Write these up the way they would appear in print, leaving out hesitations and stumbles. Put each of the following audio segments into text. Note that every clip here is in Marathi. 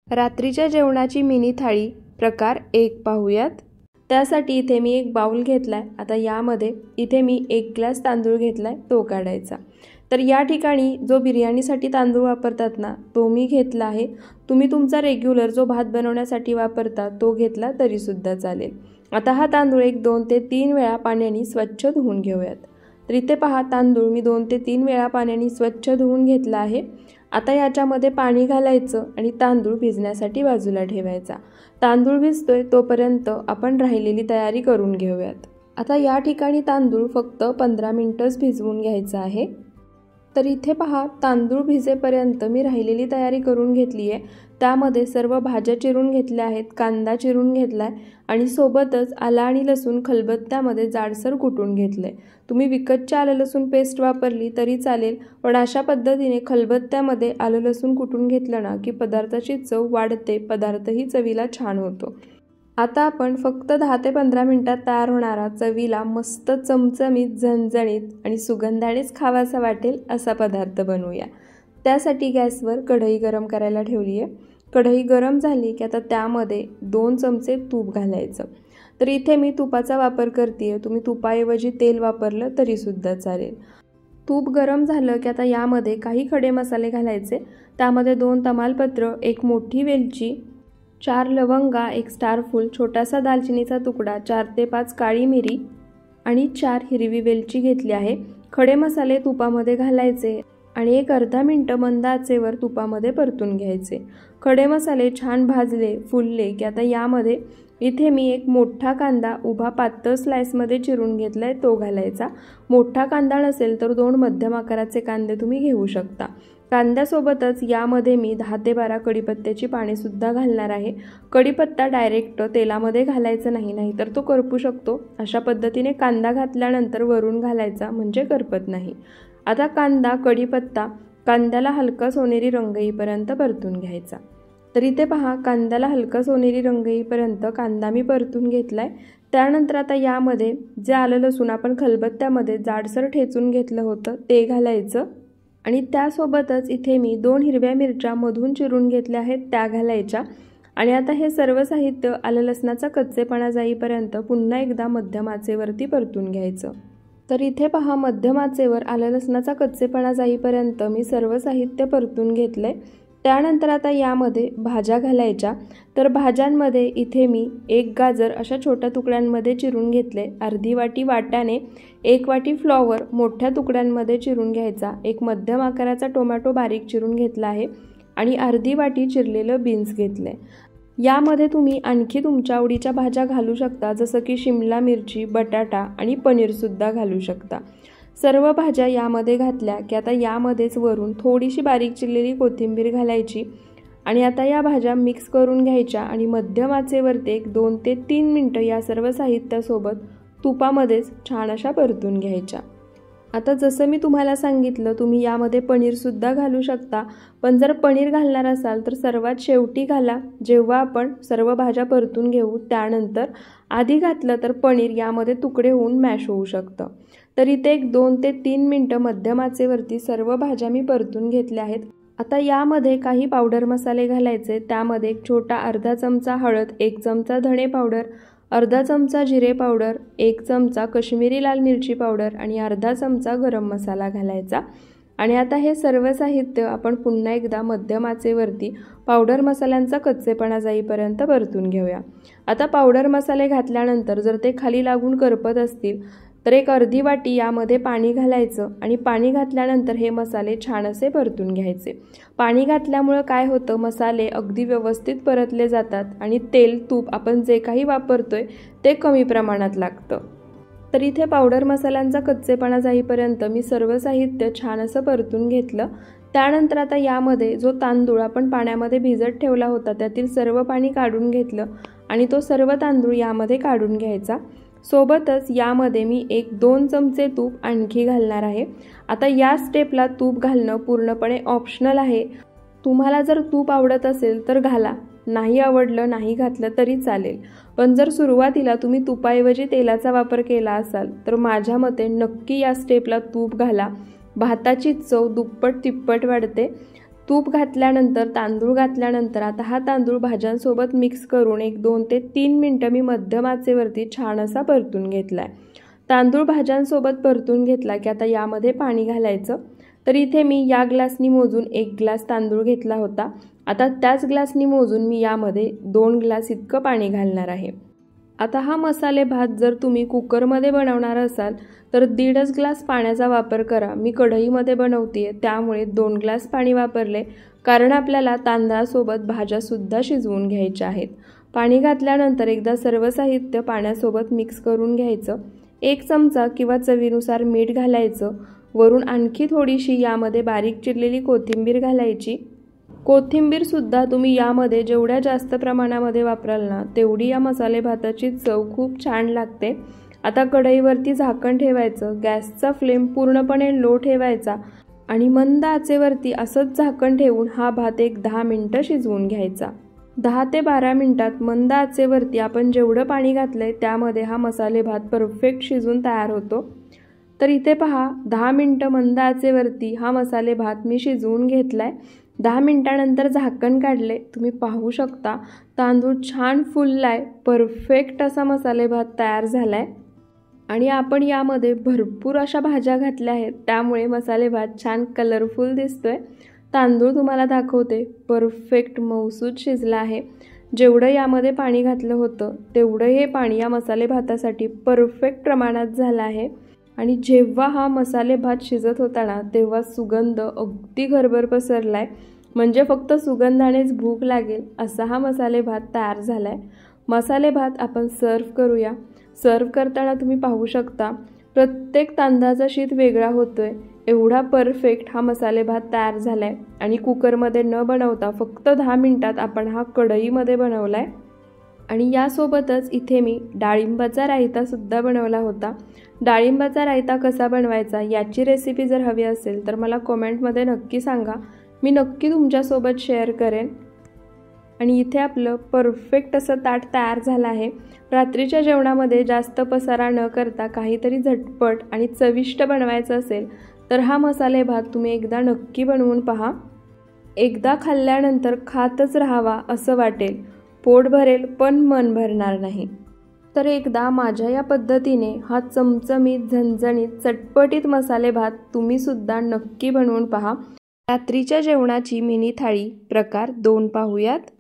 रात्रीच्या जेवणाची मिनी थाळी प्रकार 1 पाहूयात। त्यासाठी इथे मी एक बाउल घेतलाय। आता यामध्ये इथे मी 1 ग्लास तांदूळ घेतलाय, तो काढायचा। तर या ठिकाणी जो बिर्याणीसाठी तांदूळ वापरतात ना, तो मी घेतला आहे। तुम्ही तुमचा रेग्युलर जो भात बनवण्यासाठी वापरता तो घेतला तरी सुद्धा चालेल। आता हा तांदूळ 2 ते 3 वेळा पाण्याने स्वच्छ धुवून घेऊयात। तर इथे पहा, तांदूळ मी 2 ते 3 वेळा पाण्याने स्वच्छ धुवून घेतला आहे। आता याच्यामध्ये पाणी घालायचं आणि तांदूळ भिजण्यासाठी बाजूला ठेवायचा। तांदूळ भिजतोय तोपर्यंत आपण राहिलेली तयारी करून घेऊयात। आता या ठिकाणी तांदूळ फक्त 15 मिनिटच भिजवून घ्यायचा आहे। तर इथे पहा, तांदूळ भिजेपर्यंत मी राहिलेली तयारी करून घेतली आहे। त्यामध्ये सर्व भाज्या चिरून घेतल्या आहेत, कांदा चिरून घेतलाय आणि सोबतच आलं आणि लसूण खलबत्त्यामध्ये जाडसर कुटून घेतले। तुम्ही विकतची आलं लसूण पेस्ट वापरली तरी चालेल, पण अशा पद्धतीने खलबत्त्यामध्ये आलं लसूण कुटून घेतलं ना की पदार्थाची चव वाढते, पदार्थही चवीला छान होतो। आता आपण फक्त 10 ते 15 मिनिटात तयार होणारा चवीला मस्त चमचमीत, झणझणीत आणि सुगंधानेच खावासा वाटेल असा पदार्थ बनवूया। त्यासाठी गॅसवर कढई गरम करायला ठेवली आहे। कढई गरम झाली की आता त्यामध्ये 2 चमचे तूप घालायचं। तर इथे मी तुपाचा वापर करते, तुम्ही तुपाऐवजी तेल वापरलं तरी सुद्धा चालेल। तूप गरम झालं की आता यामध्ये काही खडे मसाले घालायचे। त्यामध्ये 2 तमालपत्र, 1 मोठी वेलची, 4 लवंगा, 1 स्टार फूल, छोटासा दालचिनीचा तुकडा, 4 ते 5 काळी मिरी आणि 4 हिरवी वेलची घेतली आहे। खडे मसाले तुपामध्ये घालायचे आणि एक अर्धा मिनिट मंद आचेवर तुपामध्ये परतून घ्यायचे। खडे मसाले छान भाजले, फुलले की आता यामध्ये इथे मी एक मोठा कांदा उभा पातळ स्लाइसमध्ये चिरून घेतलाय, तो घालायचा। मोठा कांदा नसेल तर 2 मध्यम आकाराचे कांदे तुम्ही घेऊ शकता। कांद्यासोबतच यामध्ये मी 10 ते 12 कढीपत्त्याची पाने सुद्धा घालणार आहे। कढीपत्ता डायरेक्ट तेलामध्ये घालायचा नाही, नाहीतर तो करपू शकतो। अशा पद्धतीने कांदा घातल्यानंतर वरून घालायचा, म्हणजे करपत नाही। आता कांदा, कढीपत्ता कांद्याला हलका सोनेरी रंग येईपर्यंत परतून घ्यायचा। तर इथे पहा, कांद्याला हलका सोनेरी रंग येईपर्यंत कांदा मी परतून घेतलाय। त्यानंतर आता यामध्ये जे आलं लसूण आपण खलबत्त्यामध्ये जाडसर ठेचून घेतलं होतं ते घालायचं आणि त्यासोबतच इथे मी 2 हिरव्या मिरच्या मधून चिरून घेतल्या आहेत, त्या घालायच्या। आणि आता हे सर्व साहित्य आलं लसणाचा कच्चेपणा जाईपर्यंत पुन्हा एकदा मध्यम आचेवरती परतून घ्यायचं। तर इथे पहा, मध्यम आचेवर आलं लसणाचा कच्चेपणा जाईपर्यंत मी सर्व साहित्य परतून घेतलंय। त्यानंतर आता यामध्ये भाज्या घालायच्या। तर भाज्यांमध्ये इथे मी 1 गाजर अशा छोट्या तुकड्यांमध्ये चिरून घेतले, अर्धी वाटी वाटाणे, 1 वाटी फ्लॉवर मोठ्या तुकड्यांमध्ये चिरून घ्यायचा, 1 मध्यम आकाराचा टोमॅटो बारीक चिरून घेतला आहे आणि अर्धी वाटी चिरलेलं बीन्स घेतले। यामध्ये तुम्ही आणखी तुमच्या आवडीच्या भाज्या घालू शकता, जसं की शिमला मिरची, बटाटा आणि पनीर सुद्धा घालू शकता। सर्व भाज्या यामध्ये घातल्या की आता यामध्येच वरून थोडीशी बारीक चिरलेली कोथिंबीर घालायची आणि आता या भाज्या मिक्स करून घ्यायच्या आणि मध्यम आचेवरती 2 ते 3 मिनिटं या सर्व साहित्यासोबत तुपामध्येच छान अशा परतून घ्यायच्या। आता जसं मी तुम्हाला सांगितलं, तुम्ही यामध्ये पनीर सुद्धा घालू शकता, पण जर पनीर घालणार असाल तर सर्वात शेवटी घाला, जेव्हा आपण सर्व भाज्या परतून घेऊ त्यानंतर। आधी घातलं तर पनीर यामध्ये तुकडे होऊन मॅश होऊ शकतं। तर इथे 2 ते 3 मिनिटं मध्यम आचेवरती सर्व भाज्या मी परतून घेतल्या आहेत। आता यामध्ये काही पावडर मसाले घालायचे। त्यामध्ये 1 छोटा अर्धा चमचा हळद, 1 चमचा धणे पावडर, अर्धा चमचा जिरे पावडर, 1 चमचा कश्मीरी लाल मिरची पावडर आणि अर्धा चमचा गरम मसाला घालायचा। आणि आता हे सर्व साहित्य आपण पुन्हा एकदा मध्यम आचेवरती पावडर मसाल्यांचा कच्चेपणा जाईपर्यंत परतून घेऊया। आता पावडर मसाले घातल्यानंतर जर ते खाली लागून करपत असतील तर 1 अर्धी वाटी यामध्ये पाणी घालायचं आणि पाणी घातल्यानंतर हे मसाले छान असे परतून घ्यायचे। पाणी घातल्यामुळे काय होतं, मसाले अगदी व्यवस्थित परतले जातात आणि तेल, तूप आपण जे काही वापरतोय ते कमी प्रमाणात लागतं। तर इथे पावडर मसाल्यांचा कच्चेपणा जाईपर्यंत मी सर्व साहित्य छान असं परतून घेतलं। त्यानंतर आता यामध्ये जो तांदूळ आपण पाण्यामध्ये भिजत ठेवला होता त्यातील सर्व पाणी काढून घेतलं आणि तो सर्व तांदूळ यामध्ये काढून घ्यायचा। सोबतच यामध्ये मी 1-2 चमचे तूप आणखी घालणार आहे। आता या स्टेपला तूप घालणं पूर्णपणे ऑप्शनल आहे। तुम्हाला जर तूप आवडत असेल तर घाला, नाही आवडलं नाही घातलं तरी चालेल। पण जर सुरुवातीला तुम्ही तुपाऐवजी तेलाचा वापर केला असाल तर माझ्या मते नक्की या स्टेपला तूप घाला, भाताची चव दुप्पट तिप्पट वाढते। तूप घातल्यानंतर तांदूळ घातल्यानंतर आता हा तांदूळ भाज्यांसोबत मिक्स करून एक 2 ते 3 मिनटं मी मध्यम आचेवरती छान असा परतून घेतला आहे। तांदूळ भाज्यांसोबत परतून घेतला की आता यामध्ये पाणी घालायचं। तर इथे मी या ग्लासनी मोजून 1 ग्लास तांदूळ घेतला होता। आता त्याच ग्लासनी मोजून मी यामध्ये 2 ग्लास इतकं पाणी घालणार आहे। आता हा मसाले भात जर तुम्ही कुकरमध्ये बनवणार असाल तर 1.5 ग्लास पाण्याचा वापर करा। मी कढईमध्ये बनवते त्यामुळे 2 ग्लास पाणी वापरले, कारण आपल्याला तांदळासोबत भाज्यासुद्धा शिजवून घ्यायच्या आहेत। पाणी घातल्यानंतर एकदा सर्व साहित्य पाण्यासोबत मिक्स करून घ्यायचं। 1 चमचा किंवा चवीनुसार मीठ घालायचं। वरून आणखी थोडीशी यामध्ये बारीक चिरलेली कोथिंबीर घालायची। कोथिंबीरसुद्धा तुम्ही यामध्ये जेवढ्या जास्त प्रमाणामध्ये वापराल ना तेवढी या मसाले भाताची चव खूप छान लागते। आता कढईवरती झाकण ठेवायचं, गॅसचा फ्लेम पूर्णपणे लो ठेवायचा आणि मंद आचेवरती असंच झाकण ठेवून हा भात एक 10 मिनिटं शिजवून घ्यायचा। 10 ते 12 मिनिटात मंद आचेवरती आपण जेवढं पाणी घातलंय त्यामध्ये हा मसाले भात परफेक्ट शिजून तयार होतो। तर इथे पहा 10 मिनिटं मंद आचेवरती हा मसाले भात मी शिजवून घेतलाय। 10 मिनिटानंतर झाकण काढले, तुम्ही पाहू शकता तांदूळ छान फुललाय, परफेक्ट असा मसाले भात तयार झालाय आणि आपण यामध्ये भरपूर अशा भाज्या घातल्या आहेत त्यामुळे मसाले भात छान कलरफुल दिसतोय। तांदूळ तुम्हाला दाखवते, परफेक्ट मऊसूद शिजला आहे। जेवढं यामध्ये पाणी घातलं होतं तेवढं हे पाणी या मसाले भातासाठी परफेक्ट प्रमाणात झालं आहे। आणि जेव्हा हा मसाले भात शिजत होता ना तेव्हा सुगंध अगदी घरभर पसरलाय, म्हणजे फक्त सुगंधानेच भूक लागेल असा हा मसाले भात तयार झालाय। मसाले भात आपण सर्व करूया। सर्व करताना तुम्ही पाहू शकता प्रत्येक तांदळाचा शीत वेगळा होतोय, एवढा परफेक्ट हा मसाले भात तयार झालाय। आणि कुकरमध्ये न बनवता फक्त 10 मिनिटात आपण हा कढईमध्ये बनवलाय। आणि यासोबतच इथे मी डाळिंबाचा रायतासुद्धा बनवला होता। डाळिंबाचा रायता कसा बनवायचा याची रेसिपी जर हवी असेल तर मला कमेंटमध्ये नक्की सांगा, मी नक्की तुमच्यासोबत शेअर करेन। आणि इथे आपलं परफेक्ट असं ताट तयार झालं आहे। रात्रीच्या जेवणामध्ये जास्त पसारा न करता काहीतरी झटपट आणि चविष्ट बनवायचं असेल तर हा मसाले भात तुम्ही एकदा नक्की बनवून पहा। एकदा खाल्ल्यानंतर खातच राहावा असं वाटेल, पोट भरेल पण मन भरणार नाही। तर एकदा माझ्या या पद्धतीने हा चमचमीत झणझणीत चटपटीत मसाले भात तुम्ही सुद्धा नक्की बनवून पहा। रात्रीच्या जेवणाची मिनी थाळी प्रकार 2 पाहूयात।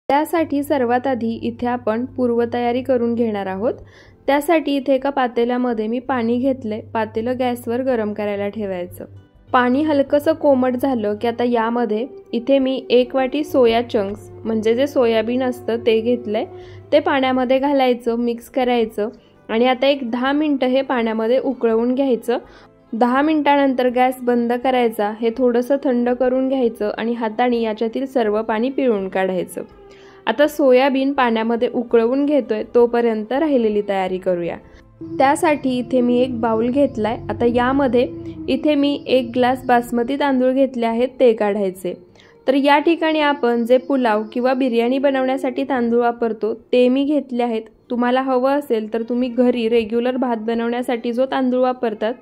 त्यासाठी सर्वात आधी इथे आपण पूर्वतयारी करून घेणार आहोत। त्यासाठी इथे एका पातेल्यामध्ये मी पाणी घेतले, पातेलं गॅसवर गरम करायला ठेवायचं। पाणी हलकंसं कोमट झालं की आता यामध्ये इथे मी 1 वाटी सोया चंक्स म्हणजे जे सोयाबीन असतं ते घेतलंय, ते पाण्यामध्ये घालायचं, मिक्स करायचं आणि आता एक 10 मिनिटं हे पाण्यामध्ये उकळवून घ्यायचं। 10 मिनिटानंतर गॅस बंद करायचा, हे थोडंसं थंड करून घ्यायचं आणि हाताने याच्यातील सर्व पाणी पिळून काढायचं। आता सोयाबीन पाण्यामध्ये उकळवून घेतोय तोपर्यंत राहिलेली तयारी करूया। त्यासाठी इथे मी एक बाउल घेतलाय। आता यामध्ये इथे मी 1 ग्लास बासमती तांदूळ घेतले आहेत ते काढायचे। तर या ठिकाणी आपण जे पुलाव किंवा बिर्याणी बनवण्यासाठी तांदूळ वापरतो ते मी घेतले आहेत। तुम्हाला हवं असेल तर तुम्ही घरी रेग्युलर भात बनवण्यासाठी जो तांदूळ वापरतात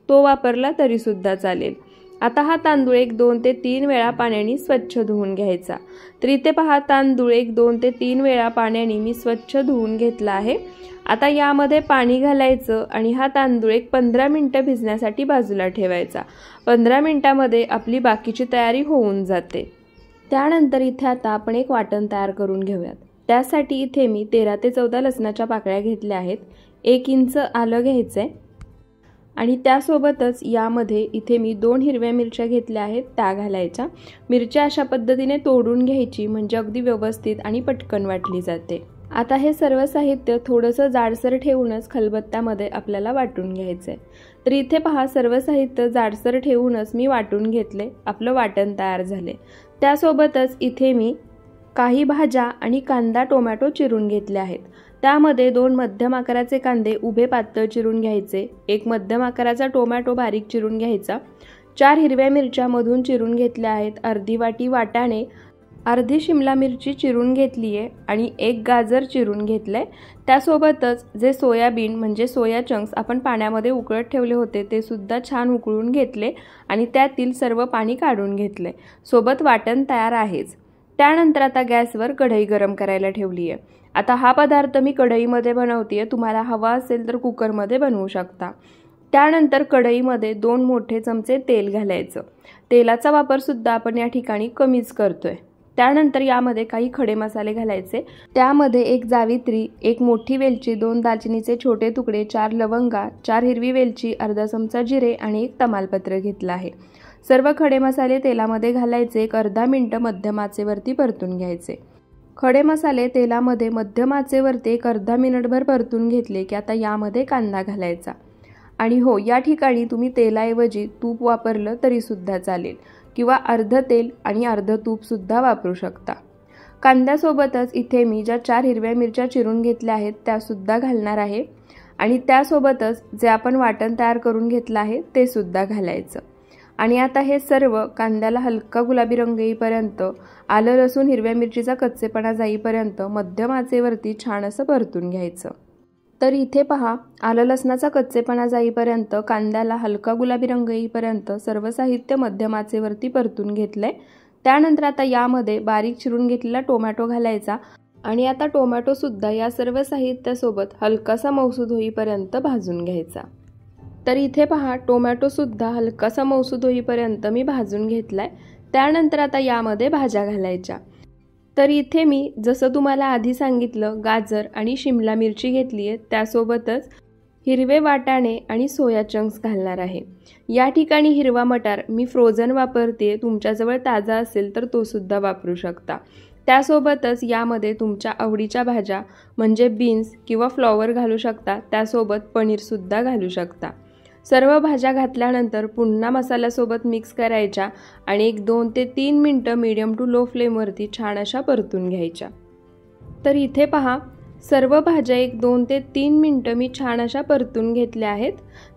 तो वापरला तरी सुद्धा चालेल। आता हा तांदूळ 1 2 ते 3 वेळा पाण्याने स्वच्छ धुवून घ्यायचा। तर इथे पहा तांदूळ 1 2 ते 3 वेळा पाण्याने मी स्वच्छ धुवून घेतला आहे। आता यामध्ये पाणी घालायचं आणि हा तांदूळ एक 15 मिनिटं भिजण्यासाठी बाजूला ठेवायचा। 15 मिनिटांमध्ये आपली बाकीची तयारी होऊन जाते। त्यानंतर इथे आता आपण एक वाटण तयार करून घेऊयात। त्यासाठी इथे मी 13 ते 14 लसणाच्या पाकळ्या घेतल्या आहेत। 1 इंच आलं घ्यायचंय आणि त्यासोबतच यामध्ये इथे मी 2 हिरव्या मिरच्या घेतल्या आहेत त्या घालायच्या। मिरच्या अशा पद्धतीने तोडून घ्यायची म्हणजे अगदी व्यवस्थित आणि पटकन वाटली जाते। आता हे सर्व साहित्य थोडंसं जाडसर ठेवूनच खलबत्त्यामध्ये आपल्याला वाटून घ्यायचं आहे। तर इथे पहा सर्व साहित्य जाडसर ठेवूनच मी वाटून घेतले, आपलं वाटण तयार झाले। त्यासोबतच इथे मी काही भाज्या आणि कांदा टोमॅटो चिरून घेतले आहेत। त्यामध्ये 2 मध्यम आकाराचे कांदे उभे पातळ चिरून घ्यायचे, 1 मध्यम आकाराचा टोमॅटो बारीक चिरून घ्यायचा, 4 हिरव्या मिरच्या मधून चिरून घेतल्या आहेत, अर्धी वाटी वाटाणे, अर्धी शिमला मिरची चिरून घेतली आहे आणि एक गाजर चिरून घेतलं आहे. त्यासोबतच जे सोयाबीन म्हणजे सोया चंक्स आपण पाण्यामध्ये उकळत ठेवले होते ते सुद्धा छान उकळून घेतले आणि त्यातील सर्व पाणी काढून घेतले. सोबत वाटण तयार आहेच. त्यानंतर आता गॅसवर कढई गरम करायला ठेवली आहे. आता हा पदार्थ मी कढईमध्ये बनवते, तुम्हाला हवा असेल तर कुकरमध्ये बनवू शकता. त्यानंतर कढईमध्ये 2 मोठे चमचे तेल घालायचं. तेलाचा वापर सुद्धा आपण या ठिकाणी कमीच करतोय. त्यानंतर यामध्ये काही खडे मसाले घालायचे. त्यामध्ये 1 जावित्री, 1 मोठी वेलची, 2 दालचिनीचे छोटे तुकडे, 4 लवंगा, 4 हिरवी वेलची, अर्धा चमचा जिरे आणि 1 तमालपत्र घेतलं आहे. सर्व खडे मसाले तेलामध्ये घालायचे. एक अर्धा मिनिट मध्यम आचेवरती परतून घ्यायचे. खडे मसाले तेलामध्ये मध्यम आचेवरती एक अर्धा मिनिटभर परतून घेतले की आता यामध्ये कांदा घालायचा. आणि हो, या ठिकाणी तुम्ही तेलाऐवजी तूप वापरलं तरी सुद्धा चालेल किंवा अर्ध तेल आणि अर्ध तूप सुद्धा वापरू शकता. कांद्यासोबतच इथे मी ज्या 4 हिरव्या मिरच्या चिरून घेतल्या आहेत त्या सुद्धा घालणार आहे आणि त्यासोबतच जे आपण वाटण तयार करून घेतलं आहे ते सुद्धा घालायचं. आणि आता हे सर्व कांद्याला हलका गुलाबी रंग येईपर्यंत, आलं लसूण हिरव्या मिरचीचा कच्चेपणा जाईपर्यंत मध्यम आचेवरती छान असं परतून घ्यायचं. तर इथे पहा, आलं लसणाचा कच्चेपणा जाईपर्यंत, कांद्याला हलका गुलाबी रंग येईपर्यंत सर्व साहित्य मध्यम आचेवरती परतून घेतलंय. त्यानंतर आता यामध्ये बारीक चिरून घेतलेला टोमॅटो घालायचा आणि आता टोमॅटो सुद्धा या सर्व साहित्यासोबत हलकासा मऊसूद होईपर्यंत भाजून घ्यायचा. तर इथे पहा, टोमॅटो सुद्धा हलकासा मऊसूद होईपर्यंत मी भाजून घेतलाय. त्यानंतर आता यामध्ये भाज्या घालायच्या. तर इथे मी जसं तुम्हाला आधी सांगितलं गाजर आणि शिमला मिरची घेतली आहे, त्यासोबतच हिरवे वाटाणे आणि सोया चंक्स घालणार आहे. या ठिकाणी हिरवा मटार मी फ्रोझन वापरते, तुमच्याजवळ ताजा असेल तर तो सुद्धा वापरू शकता. त्यासोबतच यामध्ये तुमच्या आवडीच्या भाज्या म्हणजे बीन्स किंवा फ्लॉवर घालू शकता. त्यासोबत पनीरसुद्धा घालू शकता. सर्व भाज्या घातल्यानंतर पुन्हा मसाल्यासोबत मिक्स करायच्या आणि एक 2 ते 3 मिनटं मीडियम टू लो फ्लेमवरती छान अशा परतून घ्यायच्या. तर इथे पहा, सर्व भाज्या एक 2 ते 3 मिनटं मी छान अशा परतून घेतल्या आहेत.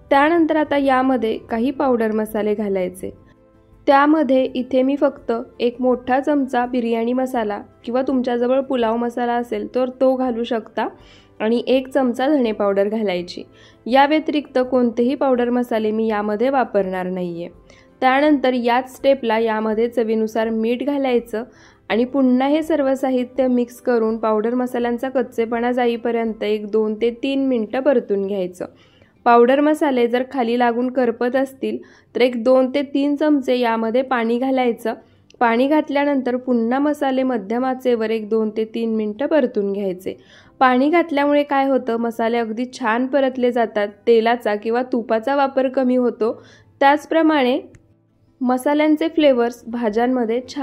त्यानंतर आता यामध्ये काही पावडर मसाले घालायचे. त्यामध्ये इथे मी फक्त 1 मोठा चमचा बिर्याणी मसाला किंवा तुमच्याजवळ पुलाव मसाला असेल तर तो घालू शकता आणि 1 चमचा धणे पावडर घालायची. या व्यतिरिक्त कोणतेही पावडर मसाले मी यामध्ये वापरणार नाहीये. त्यानंतर याच स्टेपला यामध्ये चवीनुसार मीठ घालायचं आणि पुन्हा हे सर्व साहित्य मिक्स करून पावडर मसाल्यांचा कच्चेपणा जाईपर्यंत एक 2 ते 3 मिनटं परतून घ्यायचं. पावडर मसाले जर खाली लागून करपत असतील तर एक 2 ते 3 चमचे यामध्ये पाणी घालायचं. पाणी घातल्यानंतर पुन्हा मसाले मध्यम आचेवर एक 2 ते 3 मिनटं परतून घ्यायचे. पाणी घातल्यामुळे काय होतं, मसाले अगदी छान परतले जातात. तेलाचा किंवा तुपाचा वापर कमी होतो. त्याचप्रमाणे मसाल्यांचे फ्लेवर्स भाज्यांमध्ये छान